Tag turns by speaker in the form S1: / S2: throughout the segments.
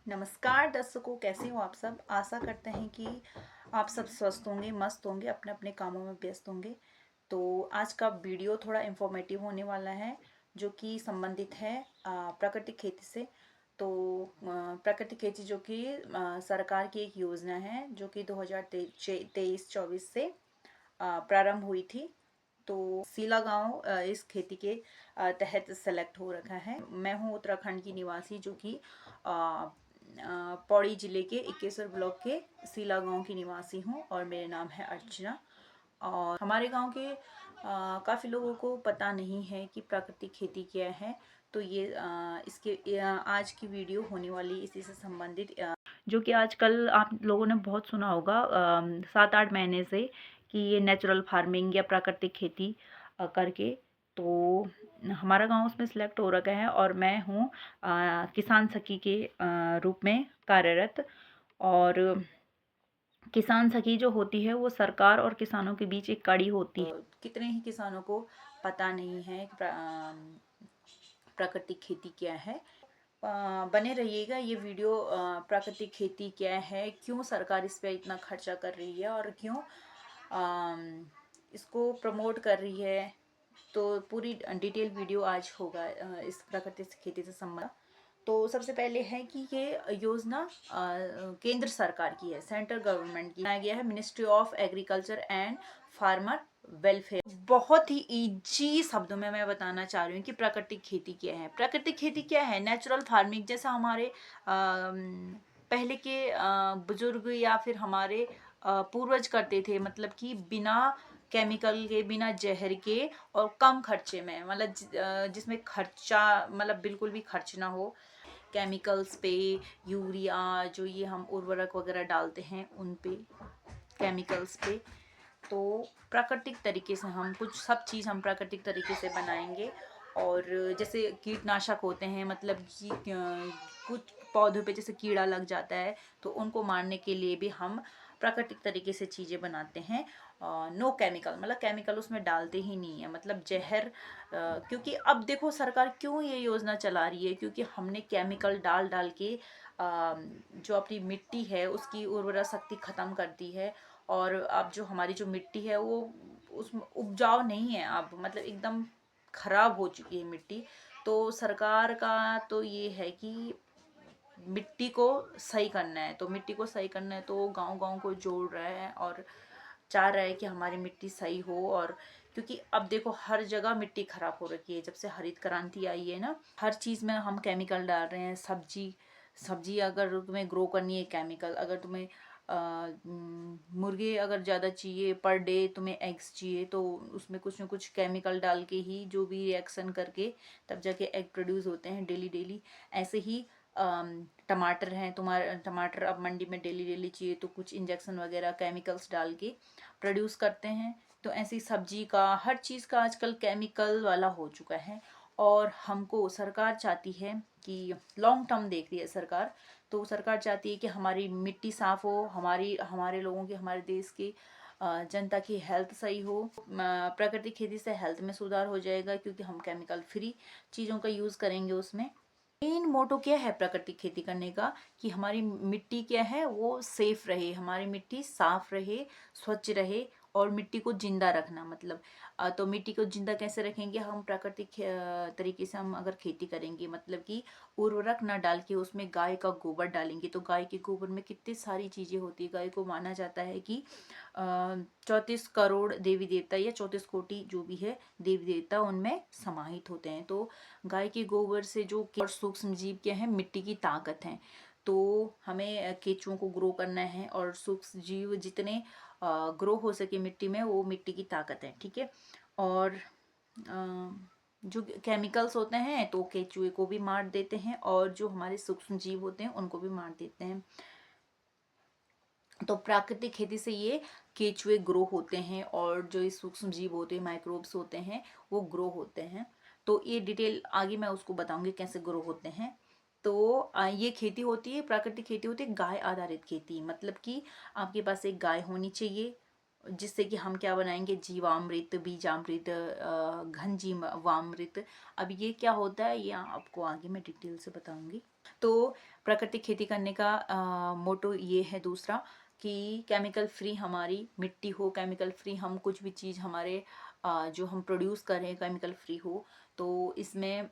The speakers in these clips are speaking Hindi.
S1: नमस्कार दर्शकों, कैसे हो आप सब। आशा करते हैं कि आप सब स्वस्थ होंगे, मस्त होंगे, अपने अपने कामों में व्यस्त होंगे। तो आज का वीडियो थोड़ा इन्फॉर्मेटिव होने वाला है, जो कि संबंधित है प्राकृतिक खेती से। तो प्राकृतिक खेती जो कि सरकार की एक योजना है, जो कि 2023-24 से प्रारंभ हुई थी। तो सीला गांव इस खेती के तहत सेलेक्ट हो रखा है। मैं हूँ उत्तराखंड की निवासी, जो कि पौड़ी जिले के इक्केश्वर ब्लॉक के सीला गांव की निवासी हूँ और मेरा नाम है अर्चना। और हमारे गांव के काफ़ी लोगों को पता नहीं है कि प्राकृतिक खेती क्या है। तो ये आज की वीडियो होने वाली इसी से संबंधित, जो कि आजकल आप लोगों ने बहुत सुना होगा 7-8 महीने से, कि ये नेचुरल फार्मिंग या प्राकृतिक खेती करके। तो हमारा गांव उसमें सिलेक्ट हो रखा है और मैं हूँ किसान सखी के रूप में कार्यरत। और किसान सखी जो होती है वो सरकार और किसानों के बीच एक कड़ी होती है। कितने ही किसानों को पता नहीं है कि प्राकृतिक खेती क्या है। बने रहिएगा। ये वीडियो प्राकृतिक खेती क्या है, क्यों सरकार इस पे इतना खर्चा कर रही है और क्यों इसको प्रमोट कर रही है। तो पूरी डिटेल वीडियो आज होगा इस प्राकृतिक खेती से संबंधित। तो सबसे पहले है कि ये योजना केंद्र सरकार की है, सेंट्रल गवर्नमेंट की। बनाया गया है ministry of agriculture and farmer welfare. बहुत ही इजी शब्दों में मैं बताना चाह रही हूँ कि प्राकृतिक खेती क्या है। प्राकृतिक खेती क्या है? नेचुरल फार्मिंग, जैसा हमारे पहले के बुजुर्ग या फिर हमारे पूर्वज करते थे, मतलब कि बिना केमिकल के, बिना जहर के और कम खर्चे में, मतलब जिसमें खर्चा मतलब बिल्कुल भी खर्च ना हो केमिकल्स पे, यूरिया जो ये हम उर्वरक वगैरह डालते हैं उन पे, केमिकल्स पे। तो प्राकृतिक तरीके से हम सब चीज़ हम प्राकृतिक तरीके से बनाएंगे। और जैसे कीटनाशक होते हैं, मतलब कि कुछ पौधों पे जैसे कीड़ा लग जाता है, तो उनको मारने के लिए भी हम प्राकृतिक तरीके से चीज़ें बनाते हैं। नो केमिकल, मतलब केमिकल उसमें डालते ही नहीं है, मतलब जहर। क्योंकि अब देखो सरकार क्यों ये योजना चला रही है, क्योंकि हमने केमिकल डाल डाल के जो अपनी मिट्टी है उसकी उर्वरा शक्ति ख़त्म कर दी है। और अब जो हमारी जो मिट्टी है वो उसमें उपजाऊ नहीं है अब, मतलब एकदम खराब हो चुकी है मिट्टी। तो सरकार का तो ये है कि मिट्टी को सही करना है। तो मिट्टी को सही करना है तो गांव गांव को जोड़ रहा है और चाह रहा है कि हमारी मिट्टी सही हो। और क्योंकि अब देखो हर जगह मिट्टी खराब हो रखी है, जब से हरित क्रांति आई है ना, हर चीज़ में हम केमिकल डाल रहे हैं। सब्जी अगर तुम्हें ग्रो करनी है, केमिकल। अगर तुम्हें मुर्गे अगर ज़्यादा चाहिए, पर डे तुम्हें एग्स चाहिए, तो उसमें कुछ ना कुछ केमिकल डाल के ही, जो भी रिएक्शन करके तब जाके एग प्रोड्यूस होते हैं डेली डेली। ऐसे ही टमाटर हैं, तुम्हारे टमाटर अब मंडी में डेली डेली चाहिए, तो कुछ इंजेक्शन वगैरह केमिकल्स डाल के प्रोड्यूस करते हैं। तो ऐसी सब्जी का, हर चीज़ का आजकल केमिकल वाला हो चुका है। और हमको सरकार चाहती है कि लॉन्ग टर्म देख रही है सरकार। तो सरकार चाहती है कि हमारी मिट्टी साफ़ हो, हमारे लोगों की, हमारे देश की जनता की हेल्थ सही हो। प्राकृतिक खेती से हेल्थ में सुधार हो जाएगा, क्योंकि हम केमिकल फ्री चीज़ों का यूज़ करेंगे उसमें। मेन मोटो क्या है प्राकृतिक खेती करने का, कि हमारी मिट्टी क्या है वो सेफ रहे, हमारी मिट्टी साफ रहे, स्वच्छ रहे, और मिट्टी को जिंदा रखना। मतलब तो मिट्टी को जिंदा कैसे रखेंगे हम? प्राकृतिक तरीके से हम अगर खेती करेंगे, मतलब कि उर्वरक ना डाल के उसमें गाय का गोबर डालेंगे। तो गाय के गोबर में कितनी सारी चीज़ें होती है। गाय को माना जाता है कि 34 करोड़ देवी देवता या 34 कोटि जो भी है देवी देवता उनमें समाहित होते हैं। तो गाय के गोबर से जो सूक्ष्म जीव क्या है, मिट्टी की ताकत है। तो हमें केचुओं को ग्रो करना है, और सूक्ष्म जीव जितने ग्रो हो सके मिट्टी में, वो मिट्टी की ताकत है, ठीक है। और जो केमिकल्स होते हैं तो केचुए को भी मार देते हैं, और जो हमारे सूक्ष्म जीव होते हैं उनको भी मार देते हैं। तो प्राकृतिक खेती से ये केचुए ग्रो होते हैं, और जो ये सूक्ष्म जीव होते हैं, माइक्रोब्स होते हैं, वो ग्रो होते हैं। तो ये डिटेल आगे मैं उसको बताऊंगी कैसे ग्रो होते हैं। तो ये खेती होती है, प्राकृतिक खेती होती है गाय आधारित खेती। मतलब कि आपके पास एक गाय होनी चाहिए, जिससे कि हम क्या बनाएंगे, जीवामृत, बीजामृत, घन जीवामृत। अब ये क्या होता है ये आपको आगे मैं डिटेल से बताऊंगी। तो प्राकृतिक खेती करने का मोटो ये है दूसरा कि केमिकल फ्री हमारी मिट्टी हो, केमिकल फ्री हम कुछ भी चीज़ हमारे जो हम प्रोड्यूस कर रहे हैं केमिकल फ्री हो। तो इसमें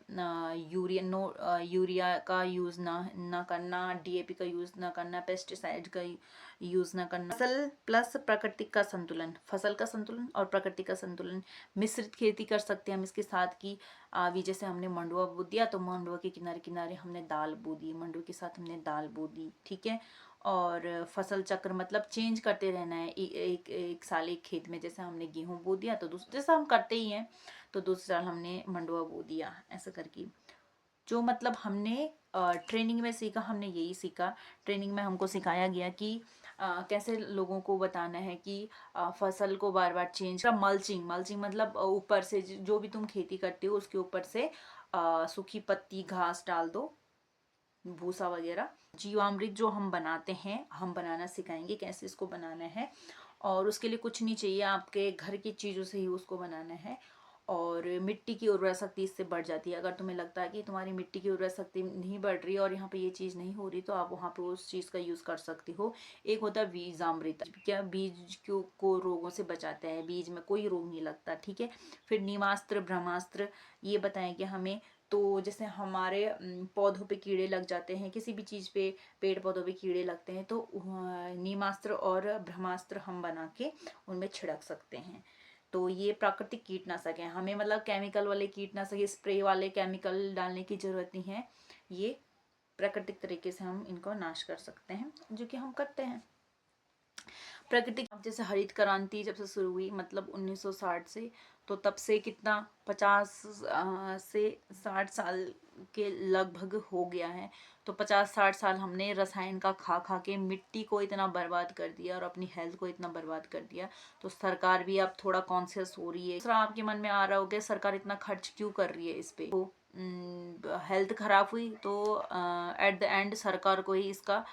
S1: यूरिया का यूज़ ना करना, डीएपी का यूज़ ना करना, पेस्टिसाइड का यूज़ ना करना। फसल प्लस प्राकृतिक का संतुलन, फसल का संतुलन और प्राकृतिक का संतुलन, मिश्रित खेती कर सकते हैं हम इसके साथ की अभी जैसे हमने मंडुआ बो दिया तो मंडुआ के किनारे किनारे हमने दाल बो दी, मंडुआ के साथ हमने दाल बो दी, ठीक है। और फसल चक्र मतलब चेंज करते रहना है, एक साल एक खेत में जैसे हमने गेहूं बो दिया तो दूसरे जैसा हम करते ही हैं, तो दूसरे साल हमने मंडुआ बो दिया, ऐसा करके। जो मतलब हमने ट्रेनिंग में सीखा, हमने यही सीखा। ट्रेनिंग में हमको सिखाया गया कि कैसे लोगों को बताना है कि फसल को बार बार चेंज। मल्चिंग, मल्चिंग मतलब ऊपर से जो भी तुम खेती करते हो उसके ऊपर से सूखी पत्ती घास डाल दो, भूसा वगैरह। जीवामृत जो हम बनाते हैं, हम बनाना सिखाएंगे कैसे इसको बनाना है। और उसके लिए कुछ नहीं चाहिए, आपके घर की चीज़ों से ही उसको बनाना है। और मिट्टी की उर्वरा शक्ति इससे बढ़ जाती है। अगर तुम्हें लगता है कि तुम्हारी मिट्टी की उर्वरा शक्ति नहीं बढ़ रही और यहाँ पे ये चीज़ नहीं हो रही, तो आप वहाँ पे उस चीज़ का यूज़ कर सकती हो। एक होता है बीजामृत, क्या बीज को रोगों से बचाता है, बीज में कोई रोग नहीं लगता, ठीक है। फिर नीमास्त्र, ब्रह्मास्त्र ये बताएंगे हमें। तो जैसे हमारे पौधों पे कीड़े लग जाते हैं, किसी भी चीज़ पे, पेड़ पौधों पे कीड़े लगते हैं, तो नीमास्त्र और ब्रह्मास्त्र हम बना के उनमें छिड़क सकते हैं। तो ये प्राकृतिक कीटनाशक है, हमें मतलब केमिकल वाले कीटनाशक, स्प्रे वाले केमिकल डालने की जरूरत नहीं है। ये प्राकृतिक तरीके से हम इनको नाश कर सकते हैं, जो कि हम करते हैं। प्राकृतिक जैसे हरित क्रांति जब से शुरू हुई, मतलब 1960 से, तो तब से कितना 50 से 60 साल के लगभग हो गया है। तो 50-60 साल हमने रसायन का खा खा के मिट्टी को इतना बर्बाद कर दिया और अपनी हेल्थ को इतना बर्बाद कर दिया। तो सरकार भी अब थोड़ा कॉन्शियस हो रही है। दूसरा आपके मन में आ रहा होगा सरकार इतना खर्च क्यों कर रही है इस पे। तो हेल्थ खराब हुई तो एट द एंड सरकार को ही इसका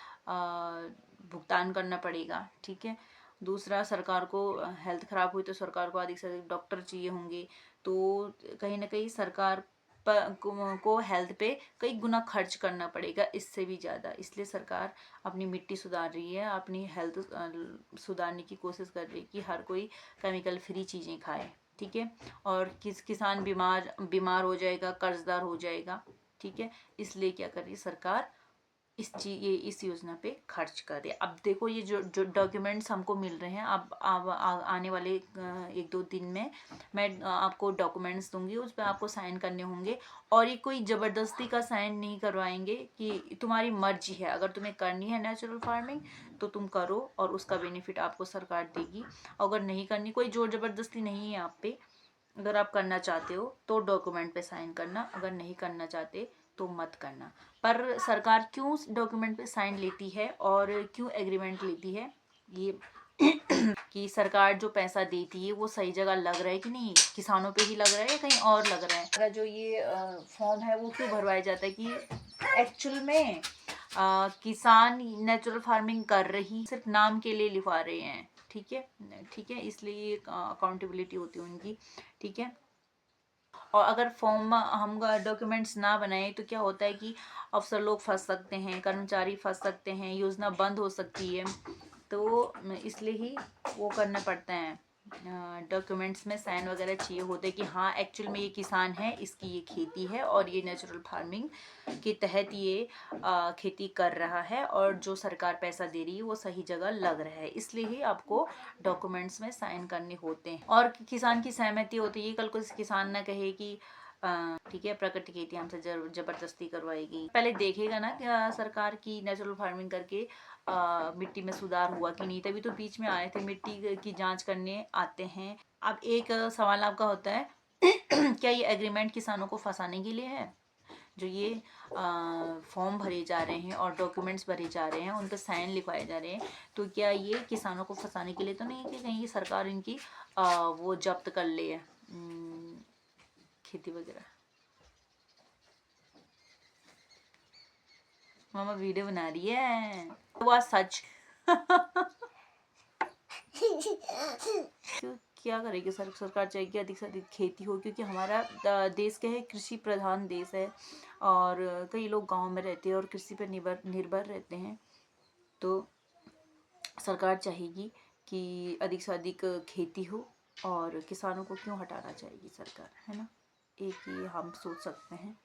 S1: भुगतान करना पड़ेगा, ठीक है। दूसरा, सरकार को हेल्थ खराब हुई तो सरकार को अधिक से अधिक डॉक्टर चाहिए होंगे। तो कहीं ना कहीं सरकार को हेल्थ पे कई गुना खर्च करना पड़ेगा, इससे भी ज़्यादा। इसलिए सरकार अपनी मिट्टी सुधार रही है, अपनी हेल्थ सुधारने की कोशिश कर रही है कि हर कोई केमिकल फ्री चीज़ें खाए, ठीक है। और किसान बीमार हो जाएगा, कर्जदार हो जाएगा, ठीक है। इसलिए क्या कर रही है सरकार, इस योजना पे खर्च कर रही है। अब देखो ये जो डॉक्यूमेंट्स हमको मिल रहे हैं, अब आने वाले 1-2 दिन में मैं आपको डॉक्यूमेंट्स दूंगी, उस पर आपको साइन करने होंगे। और ये कोई ज़बरदस्ती का साइन नहीं करवाएंगे, कि तुम्हारी मर्जी है, अगर तुम्हें करनी है नेचुरल फार्मिंग तो तुम करो और उसका बेनिफिट आपको सरकार देगी। अगर नहीं करनी, कोई जोर ज़बरदस्ती नहीं है आप पे। अगर आप करना चाहते हो तो डॉक्यूमेंट पे साइन करना, अगर नहीं करना चाहते तो मत करना। पर सरकार क्यों डॉक्यूमेंट पे साइन लेती है और क्यों एग्रीमेंट लेती है, ये कि सरकार जो पैसा देती है वो सही जगह लग रहा है कि नहीं, किसानों पे ही लग रहा है या कहीं और लग रहा है। जो ये फॉर्म है वो क्यों भरवाया जाता है कि एक्चुअल में किसान नेचुरल फार्मिंग कर रही, सिर्फ नाम के लिए लिखवा रहे हैं, ठीक है, ठीक है। इसलिए अकाउंटेबिलिटी होती है उनकी, ठीक है। और अगर फॉर्म हम डॉक्यूमेंट्स ना बनाए तो क्या होता है कि अफसर लोग फंस सकते हैं, कर्मचारी फंस सकते हैं, योजना बंद हो सकती है। तो इसलिए ही वो करना पड़ता है, डॉक्यूमेंट्स में साइन वगैरह चाहिए होते हैं कि हाँ एक्चुअल में ये किसान है, इसकी ये खेती है और ये नेचुरल फार्मिंग के तहत ये खेती कर रहा है और जो सरकार पैसा दे रही है वो सही जगह लग रहा है। इसलिए ही आपको डॉक्यूमेंट्स में साइन करने होते हैं और किसान की सहमति होती है। कल को किसान ना कहे कि ठीक है प्राकृतिक खेती हमसे जबरदस्ती करवाएगी। पहले देखेगा ना कि सरकार की नेचुरल फार्मिंग करके मिट्टी में सुधार हुआ कि नहीं, तभी तो बीच में आए थे मिट्टी की जांच करने आते हैं। अब एक सवाल आपका होता है क्या ये एग्रीमेंट किसानों को फंसाने के लिए है? जो ये फॉर्म भरे जा रहे हैं और डॉक्यूमेंट्स भरे जा रहे हैं, उन पर साइन लिखवाए जा रहे हैं, तो क्या ये किसानों को फंसाने के लिए तो नहीं कि कहीं सरकार इनकी वो जब्त कर ले खेती वगैरह। मामा वीडियो बना रही है, वो सच क्योंकि क्या करेगी सरकार चाहेगी कि अधिक से अधिक खेती हो, क्योंकि हमारा देश क्या है, कृषि प्रधान देश है और कई लोग गांव में रहते हैं और कृषि पर निर्भर रहते हैं। तो सरकार चाहेगी कि अधिक से अधिक खेती हो और किसानों को क्यों हटाना चाहेगी सरकार, है ना। एक ये हम सोच सकते हैं।